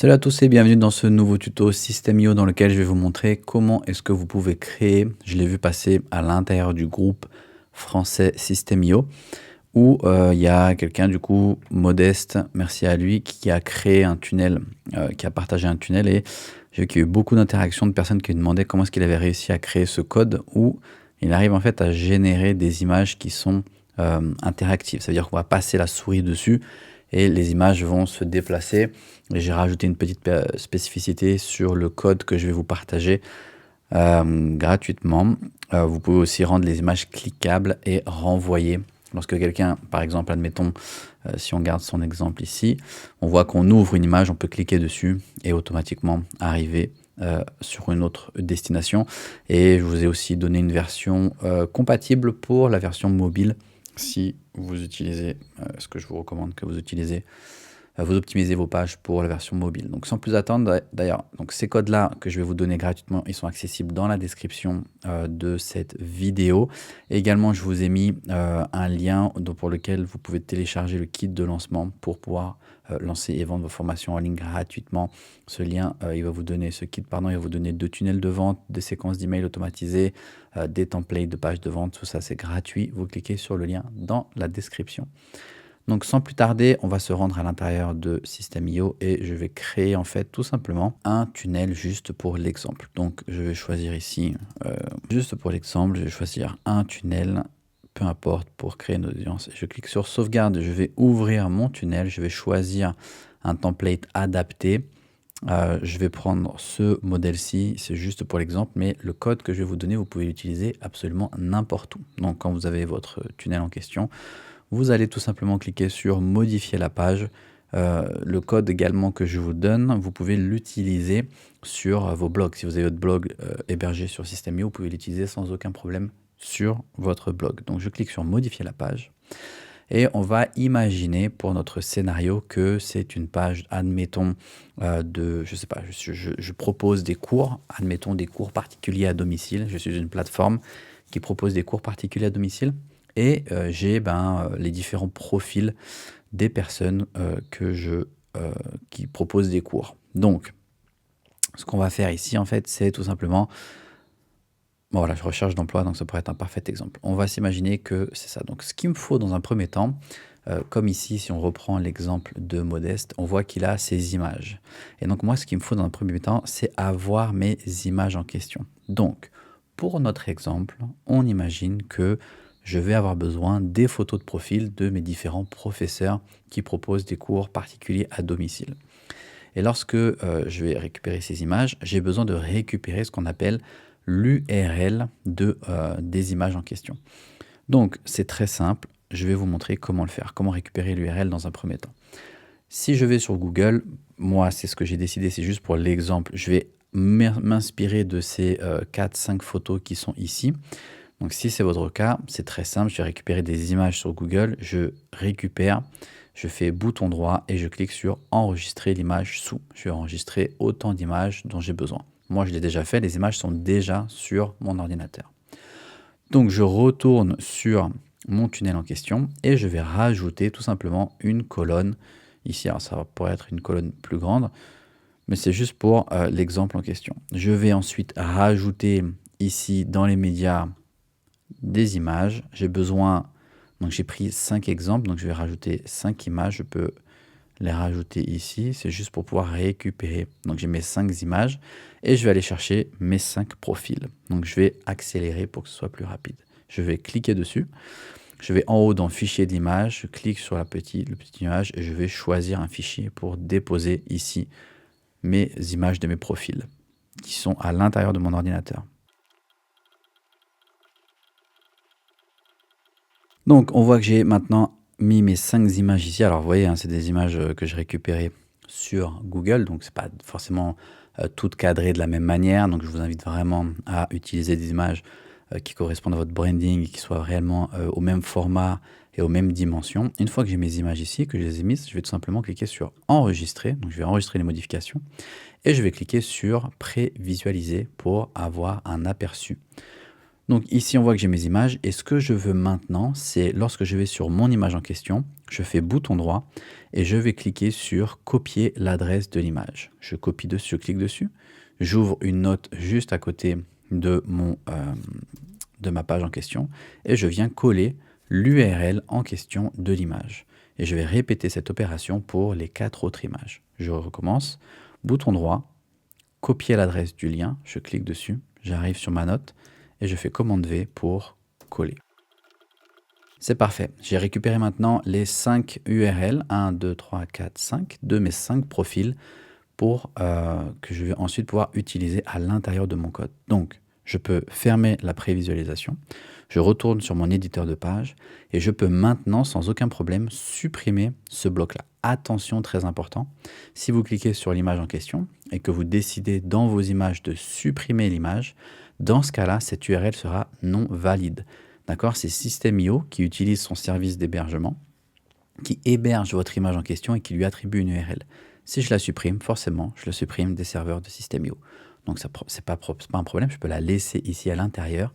Salut à tous et bienvenue dans ce nouveau tuto System.io dans lequel je vais vous montrer comment est-ce que vous pouvez créer, je l'ai vu passer à l'intérieur du groupe français System.io où il y a quelqu'un du coup, Modeste, merci à lui, qui a créé un tunnel, qui a partagé un tunnel et j'ai vu qu'il y a eu beaucoup d'interactions de personnes qui lui demandaient comment est-ce qu'il avait réussi à créer ce code où il arrive en fait à générer des images qui sont interactives. Ça veut dire qu'on va passer la souris dessus et les images vont se déplacer. Et j'ai rajouté une petite spécificité sur le code que je vais vous partager gratuitement. Vous pouvez aussi rendre les images cliquables et renvoyer. Lorsque quelqu'un, par exemple, admettons, si on garde son exemple ici, on voit qu'on ouvre une image, on peut cliquer dessus et automatiquement arriver sur une autre destination. Et je vous ai aussi donné une version compatible pour la version mobile si vous utilisez, ce que je vous recommande que vous utilisez, vous optimisez vos pages pour la version mobile. Donc sans plus attendre, d'ailleurs, donc ces codes-là que je vais vous donner gratuitement, ils sont accessibles dans la description de cette vidéo. Et également, je vous ai mis un lien pour lequel vous pouvez télécharger le kit de lancement pour pouvoir lancer et vendre vos formations en ligne gratuitement. Ce lien, il va vous donner, ce kit, pardon, il va vous donner 2 tunnels de vente, des séquences d'emails automatisées, des templates de pages de vente, tout ça c'est gratuit. Vous cliquez sur le lien dans la description. Donc sans plus tarder, on va se rendre à l'intérieur de System.io et je vais créer en fait tout simplement un tunnel juste pour l'exemple. Donc je vais choisir ici, juste pour l'exemple, je vais choisir un tunnel, peu importe, pour créer une audience. Je clique sur sauvegarde, je vais ouvrir mon tunnel, je vais choisir un template adapté. Je vais prendre ce modèle-ci, c'est juste pour l'exemple, mais le code que je vais vous donner, vous pouvez l'utiliser absolument n'importe où. Donc quand vous avez votre tunnel en question, vous allez tout simplement cliquer sur modifier la page. Le code également que je vous donne, vous pouvez l'utiliser sur vos blogs. Si vous avez votre blog hébergé sur System.io, vous pouvez l'utiliser sans aucun problème sur votre blog. Donc je clique sur modifier la page. Et on va imaginer pour notre scénario que c'est une page, admettons, je sais pas, je propose des cours, admettons des cours particuliers à domicile. Je suis une plateforme qui propose des cours particuliers à domicile. Et j'ai les différents profils des personnes qui proposent des cours. Donc, ce qu'on va faire ici, en fait, c'est tout simplement... Bon, voilà, je recherche d'emploi, donc ça pourrait être un parfait exemple. On va s'imaginer que c'est ça. Donc, ce qu'il me faut dans un premier temps, comme ici, si on reprend l'exemple de Modeste, on voit qu'il a ses images. Et donc, moi, ce qu'il me faut dans un premier temps, c'est avoir mes images en question. Donc, pour notre exemple, on imagine que je vais avoir besoin des photos de profil de mes différents professeurs qui proposent des cours particuliers à domicile. Et lorsque je vais récupérer ces images, j'ai besoin de récupérer ce qu'on appelle l'URL des images en question. Donc, c'est très simple. Je vais vous montrer comment le faire, comment récupérer l'URL dans un premier temps. Si je vais sur Google, moi, c'est ce que j'ai décidé, c'est juste pour l'exemple. Je vais m'inspirer de ces 4-5 photos qui sont ici. Donc, si c'est votre cas, c'est très simple. Je vais récupérer des images sur Google. Je récupère, je fais bouton droit et je clique sur enregistrer l'image sous. Je vais enregistrer autant d'images dont j'ai besoin. Moi, je l'ai déjà fait. Les images sont déjà sur mon ordinateur. Donc, je retourne sur mon tunnel en question et je vais rajouter tout simplement une colonne ici. Alors, ça pourrait être une colonne plus grande, mais c'est juste pour l'exemple en question. Je vais ensuite rajouter ici dans les médias des images. J'ai besoin, donc j'ai pris 5 exemples, donc je vais rajouter 5 images. Je peux les rajouter ici, c'est juste pour pouvoir récupérer. Donc j'ai mes 5 images et je vais aller chercher mes 5 profils. Donc je vais accélérer pour que ce soit plus rapide. Je vais cliquer dessus. Je vais en haut dans fichier d'image, je clique sur le petit image et je vais choisir un fichier pour déposer ici mes images de mes profils qui sont à l'intérieur de mon ordinateur. Donc on voit que j'ai maintenant mis mes 5 images ici. Alors vous voyez, hein, c'est des images que j'ai récupérées sur Google, donc c'est pas forcément toutes cadrées de la même manière. Donc je vous invite vraiment à utiliser des images qui correspondent à votre branding, qui soient réellement au même format et aux mêmes dimensions. Une fois que j'ai mes images ici, que je les ai mises, je vais tout simplement cliquer sur enregistrer. Donc je vais enregistrer les modifications et je vais cliquer sur prévisualiser pour avoir un aperçu. Donc ici, on voit que j'ai mes images et ce que je veux maintenant, c'est lorsque je vais sur mon image en question, je fais bouton droit et je vais cliquer sur copier l'adresse de l'image. Je copie dessus, je clique dessus, j'ouvre une note juste à côté de de ma page en question et je viens coller l'URL en question de l'image. Et je vais répéter cette opération pour les 4 autres images. Je recommence, bouton droit, copier l'adresse du lien, je clique dessus, j'arrive sur ma note et je fais commande V pour coller. C'est parfait. J'ai récupéré maintenant les 5 URL, 1, 2, 3, 4, 5, de mes 5 profils pour que je vais ensuite pouvoir utiliser à l'intérieur de mon code. Donc, je peux fermer la prévisualisation, je retourne sur mon éditeur de page et je peux maintenant, sans aucun problème, supprimer ce bloc-là. Attention, très important, si vous cliquez sur l'image en question et que vous décidez dans vos images de supprimer l'image, dans ce cas-là, cette URL sera non valide. D'accord? C'est System.io qui utilise son service d'hébergement, qui héberge votre image en question et qui lui attribue une URL. Si je la supprime, forcément, je le supprime des serveurs de System.io. Donc, ce n'est pas un problème, je peux la laisser ici à l'intérieur,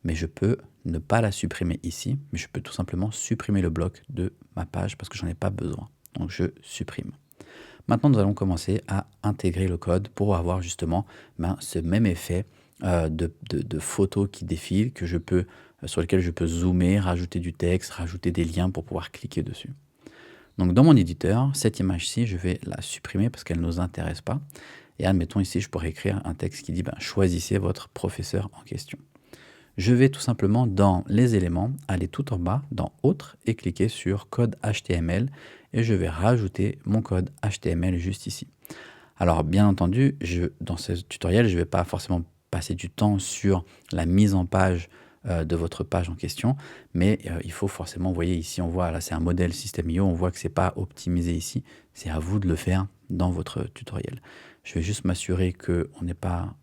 mais je peux ne pas la supprimer ici, mais je peux tout simplement supprimer le bloc de ma page parce que j'en ai pas besoin. Donc, je supprime. Maintenant, nous allons commencer à intégrer le code pour avoir justement ce même effet de photos qui défilent, sur lesquelles je peux zoomer, rajouter du texte, rajouter des liens pour pouvoir cliquer dessus. Donc dans mon éditeur, cette image-ci, je vais la supprimer parce qu'elle ne nous intéresse pas. Et admettons ici, je pourrais écrire un texte qui dit choisissez votre professeur en question. Je vais tout simplement dans les éléments, aller tout en bas, dans Autres, et cliquer sur Code HTML, et je vais rajouter mon code HTML juste ici. Alors bien entendu, dans ce tutoriel, je ne vais pas forcément passer du temps sur la mise en page de votre page en question, mais il faut forcément, vous voyez ici, on voit, là c'est un modèle System.io, on voit que ce n'est pas optimisé ici, c'est à vous de le faire dans votre tutoriel. Je vais juste m'assurer qu'on n'ait pas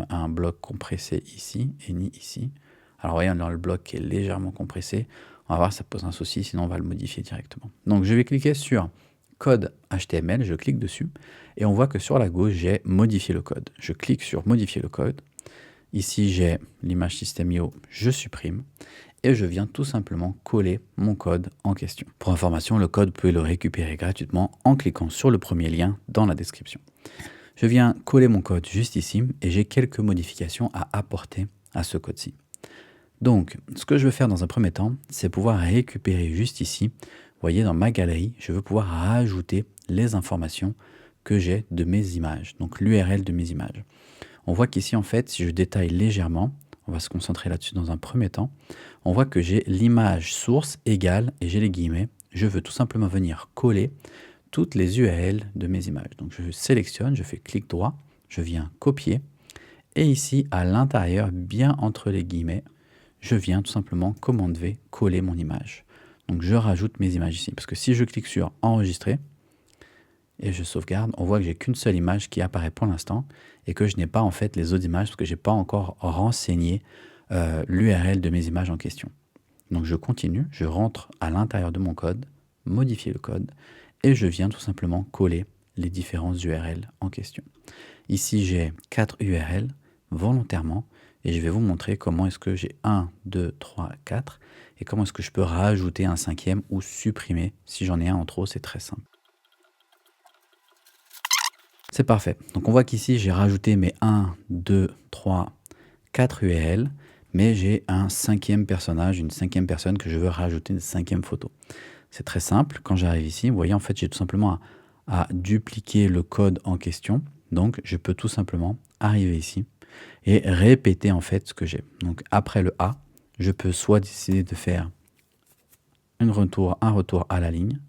un bloc compressé ici et ni ici. Alors vous voyez, on a le bloc qui est légèrement compressé, on va voir, ça pose un souci, sinon on va le modifier directement. Donc je vais cliquer sur code HTML, je clique dessus, et on voit que sur la gauche, j'ai modifié le code. Je clique sur modifier le code. Ici, j'ai l'image System.io, je supprime, et je viens tout simplement coller mon code en question. Pour information, le code, vous pouvez le récupérer gratuitement en cliquant sur le premier lien dans la description. Je viens coller mon code juste ici, et j'ai quelques modifications à apporter à ce code-ci. Donc, ce que je veux faire dans un premier temps, c'est pouvoir récupérer juste ici, vous voyez dans ma galerie, je veux pouvoir rajouter les informations que j'ai de mes images, donc l'URL de mes images. On voit qu'ici, en fait, si je détaille légèrement, on va se concentrer là-dessus dans un premier temps, on voit que j'ai l'image source égale, et j'ai les guillemets, je veux tout simplement venir coller toutes les URL de mes images. Donc je sélectionne, je fais clic droit, je viens copier, et ici, à l'intérieur, bien entre les guillemets, je viens tout simplement, commande V, coller mon image. Donc je rajoute mes images ici, parce que si je clique sur enregistrer, et je sauvegarde, on voit que j'ai qu'une seule image qui apparaît pour l'instant et que je n'ai pas en fait les autres images parce que je n'ai pas encore renseigné l'URL de mes images en question. Donc je continue, je rentre à l'intérieur de mon code, modifier le code et je viens tout simplement coller les différentes URL en question. Ici j'ai 4 URL volontairement et je vais vous montrer comment est-ce que j'ai 1, 2, 3, 4 et comment est-ce que je peux rajouter un 5e ou supprimer si j'en ai un en trop, c'est très simple. C'est parfait. Donc on voit qu'ici, j'ai rajouté mes 1, 2, 3, 4 URL, mais j'ai un 5e personnage, une 5e personne que je veux rajouter une 5e photo. C'est très simple. Quand j'arrive ici, vous voyez, en fait, j'ai tout simplement à dupliquer le code en question. Donc, je peux tout simplement arriver ici et répéter en fait ce que j'ai. Donc, après le A, je peux soit décider de faire un retour à la ligne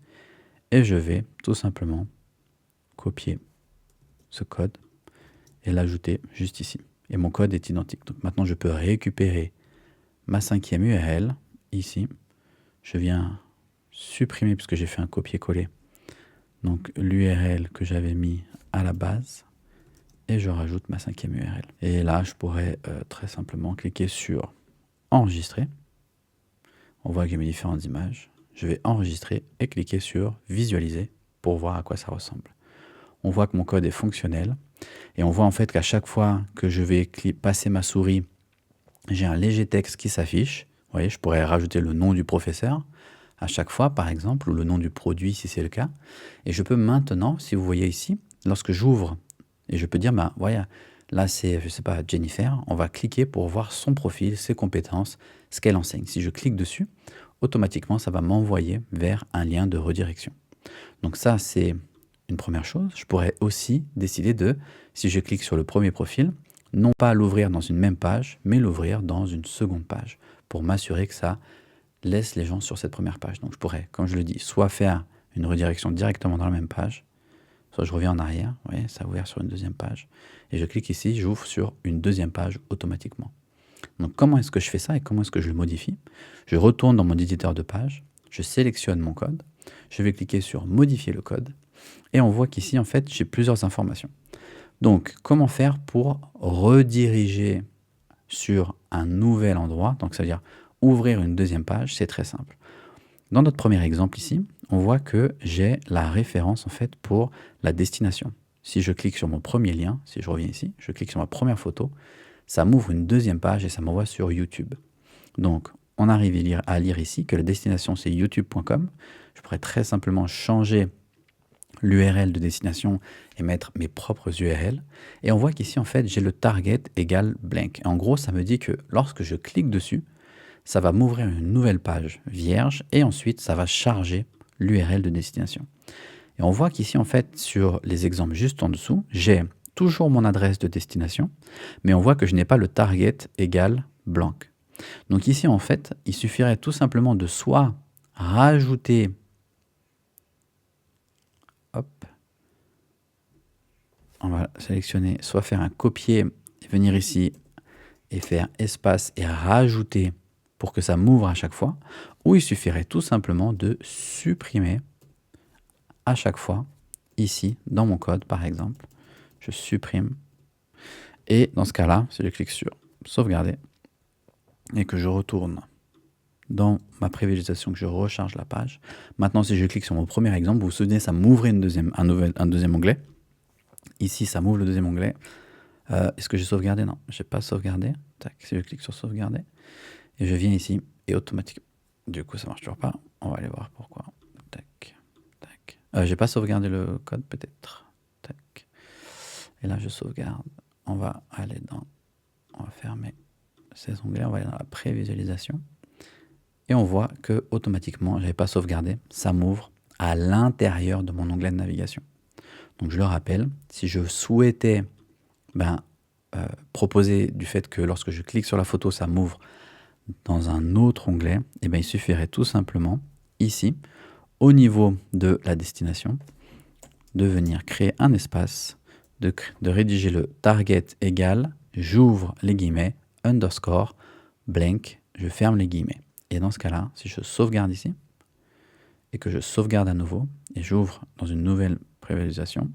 et je vais tout simplement copier ce code et l'ajouter juste ici. Et mon code est identique. Donc maintenant, je peux récupérer ma 5e URL ici. Je viens supprimer, puisque j'ai fait un copier-coller, donc l'URL que j'avais mis à la base. Et je rajoute ma 5e URL. Et là, je pourrais très simplement cliquer sur enregistrer. On voit que j'ai mes différentes images. Je vais enregistrer et cliquer sur visualiser pour voir à quoi ça ressemble. On voit que mon code est fonctionnel et on voit en fait qu'à chaque fois que je vais passer ma souris j'ai un léger texte qui s'affiche. Vous voyez, je pourrais rajouter le nom du professeur à chaque fois, par exemple, ou le nom du produit si c'est le cas. Et je peux maintenant, si vous voyez ici, lorsque j'ouvre, et je peux dire, bah, voilà, là c'est, je sais pas, Jennifer, on va cliquer pour voir son profil, ses compétences, ce qu'elle enseigne. Si je clique dessus, automatiquement, ça va m'envoyer vers un lien de redirection. Donc ça, c'est une première chose. Je pourrais aussi décider de, si je clique sur le premier profil, non pas l'ouvrir dans une même page, mais l'ouvrir dans une seconde page, pour m'assurer que ça laisse les gens sur cette première page. Donc je pourrais, comme je le dis, soit faire une redirection directement dans la même page, soit je reviens en arrière, vous voyez, ça a ouvert sur une deuxième page, et je clique ici, j'ouvre sur une deuxième page automatiquement. Donc comment est-ce que je fais ça et comment est-ce que je le modifie? Je retourne dans mon éditeur de page, je sélectionne mon code, je vais cliquer sur modifier le code, et on voit qu'ici, en fait, j'ai plusieurs informations. Donc, comment faire pour rediriger sur un nouvel endroit? Donc, ça veut dire ouvrir une deuxième page, c'est très simple. Dans notre premier exemple ici, on voit que j'ai la référence en fait pour la destination. Si je clique sur mon premier lien, si je reviens ici, je clique sur ma première photo, ça m'ouvre une deuxième page et ça m'envoie sur YouTube. Donc, on arrive à lire ici que la destination c'est youtube.com. Je pourrais très simplement changer l'URL de destination et mettre mes propres URL. Et on voit qu'ici, en fait, j'ai le target égale blank. En gros, ça me dit que lorsque je clique dessus, ça va m'ouvrir une nouvelle page vierge et ensuite, ça va charger l'URL de destination. Et on voit qu'ici, en fait, sur les exemples juste en dessous, j'ai toujours mon adresse de destination, mais on voit que je n'ai pas le target égale blanc. Donc ici, en fait, il suffirait tout simplement de soit rajouter, hop, on va sélectionner, soit faire un copier, venir ici et faire espace et rajouter pour que ça m'ouvre à chaque fois, ou il suffirait tout simplement de supprimer à chaque fois, ici, dans mon code par exemple, je supprime, et dans ce cas-là, si je clique sur sauvegarder, et que je retourne dans ma prévisualisation, que je recharge la page, maintenant si je clique sur mon premier exemple, vous vous souvenez, ça m'ouvrait un deuxième onglet. Ici, ça m'ouvre le deuxième onglet. Est-ce que j'ai sauvegardé? Non, je n'ai pas sauvegardé. Tac, si je clique sur sauvegarder, et je viens ici, et automatiquement, du coup, ça marche toujours pas. On va aller voir pourquoi. Tac, tac. J'ai pas sauvegardé le code, peut-être. Tac. Et là, je sauvegarde. On va fermer ces onglets. On va aller dans la prévisualisation. Et on voit que automatiquement, je n'avais pas sauvegardé. Ça m'ouvre à l'intérieur de mon onglet de navigation. Donc je le rappelle, si je souhaitais proposer du fait que lorsque je clique sur la photo, ça m'ouvre dans un autre onglet, et il suffirait tout simplement ici, au niveau de la destination, de venir créer un espace, de rédiger le target égal, j'ouvre les guillemets, underscore, blank, je ferme les guillemets. Et dans ce cas-là, si je sauvegarde ici, et que je sauvegarde à nouveau, et j'ouvre dans une nouvelle prévisualisation,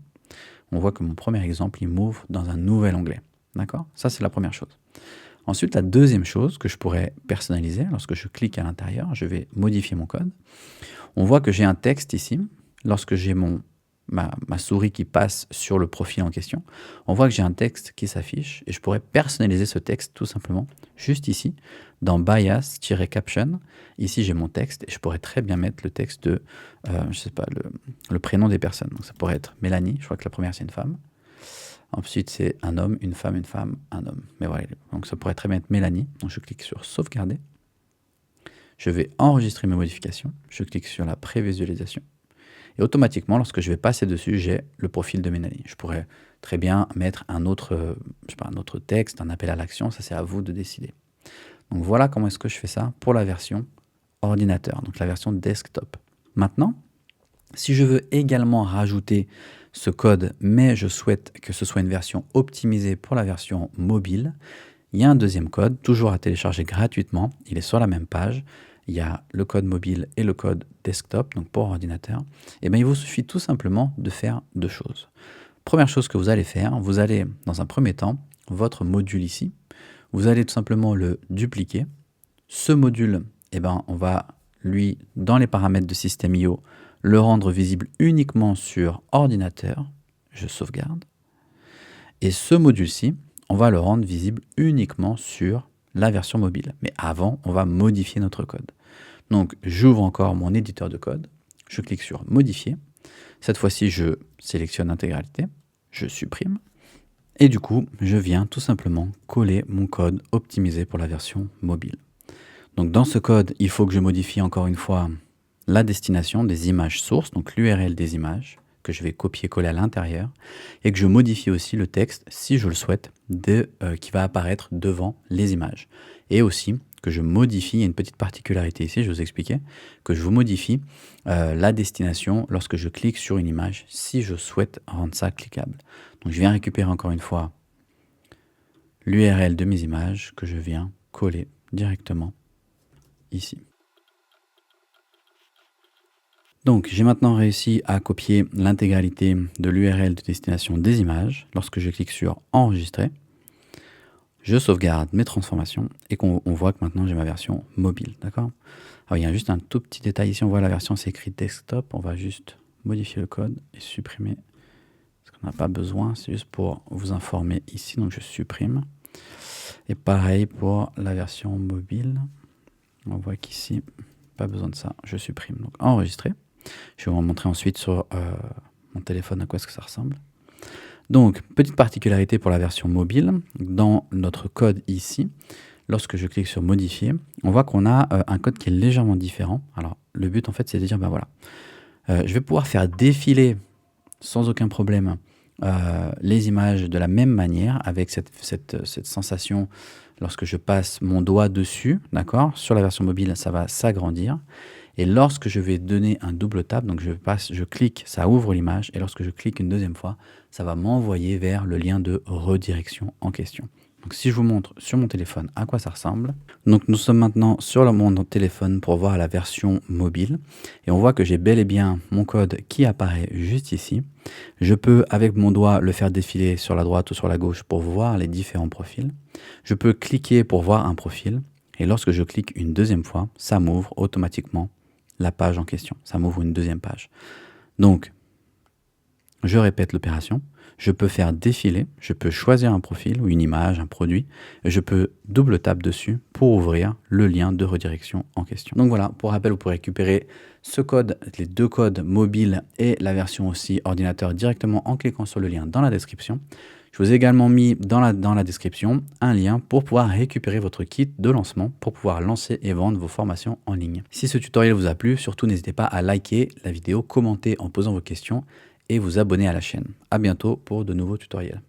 on voit que mon premier exemple, il m'ouvre dans un nouvel onglet. D'accord? Ça, c'est la première chose. Ensuite, la deuxième chose que je pourrais personnaliser, lorsque je clique à l'intérieur, je vais modifier mon code. On voit que j'ai un texte ici. Lorsque j'ai ma souris qui passe sur le profil en question, on voit que j'ai un texte qui s'affiche et je pourrais personnaliser ce texte tout simplement juste ici, dans bias-caption. Ici, j'ai mon texte et je pourrais très bien mettre le texte de, je sais pas, le prénom des personnes. Donc ça pourrait être Mélanie, je crois que la première c'est une femme. Ensuite, c'est un homme, un homme. Mais voilà, donc ça pourrait très bien être Mélanie. Donc je clique sur sauvegarder. Je vais enregistrer mes modifications. Je clique sur la prévisualisation. Et automatiquement, lorsque je vais passer dessus, j'ai le profil de Mélanie. Je pourrais très bien mettre un autre texte, un appel à l'action. Ça, c'est à vous de décider. Donc voilà comment est-ce que je fais ça pour la version ordinateur, donc la version desktop. Maintenant, si je veux également rajouter ce code, mais je souhaite que ce soit une version optimisée pour la version mobile, il y a un deuxième code, toujours à télécharger gratuitement. Il est sur la même page. Il y a le code mobile et le code desktop, donc pour ordinateur. Et bien, il vous suffit tout simplement de faire deux choses. Première chose que vous allez faire, vous allez, dans un premier temps, votre module ici, vous allez tout simplement le dupliquer. Ce module, on va, lui, dans les paramètres de System.io, le rendre visible uniquement sur ordinateur. Je sauvegarde. Et ce module-ci, on va le rendre visible uniquement sur la version mobile. Mais avant, on va modifier notre code. Donc, j'ouvre encore mon éditeur de code, je clique sur modifier. Cette fois-ci, je sélectionne l'intégralité, je supprime. Et du coup, je viens tout simplement coller mon code optimisé pour la version mobile. Donc dans ce code, il faut que je modifie encore une fois la destination des images sources, donc l'URL des images, que je vais copier-coller à l'intérieur, et que je modifie aussi le texte, si je le souhaite, qui va apparaître devant les images. Et aussi que je modifie, il y a une petite particularité ici, je vais vous expliquer, que je vous modifie la destination lorsque je clique sur une image, si je souhaite rendre ça cliquable. Donc je viens récupérer encore une fois l'URL de mes images que je viens coller directement ici. Donc j'ai maintenant réussi à copier l'intégralité de l'URL de destination des images. Lorsque je clique sur enregistrer, je sauvegarde mes transformations et qu'on voit que maintenant j'ai ma version mobile, d'accord? Alors il y a juste un tout petit détail ici, on voit la version c'est écrit desktop, on va juste modifier le code et supprimer parce qu'on n'a pas besoin, c'est juste pour vous informer ici, donc je supprime. Et pareil pour la version mobile, on voit qu'ici, pas besoin de ça, je supprime. Donc enregistrer. Je vais vous montrer ensuite sur mon téléphone à quoi est-ce que ça ressemble. Donc, petite particularité pour la version mobile, dans notre code ici, lorsque je clique sur modifier, on voit qu'on a un code qui est légèrement différent. Alors, le but en fait, c'est de dire, ben voilà, je vais pouvoir faire défiler sans aucun problème les images de la même manière, avec cette sensation lorsque je passe mon doigt dessus, d'accord? Sur la version mobile, ça va s'agrandir. Et lorsque je vais donner un double tap, donc je clique, ça ouvre l'image, et lorsque je clique une deuxième fois, ça va m'envoyer vers le lien de redirection en question. Donc si je vous montre sur mon téléphone à quoi ça ressemble, donc nous sommes maintenant sur mon téléphone pour voir la version mobile, et on voit que j'ai bel et bien mon code qui apparaît juste ici. Je peux avec mon doigt le faire défiler sur la droite ou sur la gauche pour voir les différents profils. Je peux cliquer pour voir un profil, et lorsque je clique une deuxième fois, ça m'ouvre automatiquement la page en question. Ça m'ouvre une deuxième page. Donc, je répète l'opération. Je peux faire défiler, je peux choisir un profil ou une image, un produit. Je peux double tap dessus pour ouvrir le lien de redirection en question. Donc voilà, pour rappel, vous pouvez récupérer ce code, les deux codes mobile et la version aussi ordinateur directement en cliquant sur le lien dans la description. Je vous ai également mis dans la description un lien pour pouvoir récupérer votre kit de lancement pour pouvoir lancer et vendre vos formations en ligne. Si ce tutoriel vous a plu, surtout n'hésitez pas à liker la vidéo, commenter en posant vos questions et vous abonner à la chaîne. À bientôt pour de nouveaux tutoriels.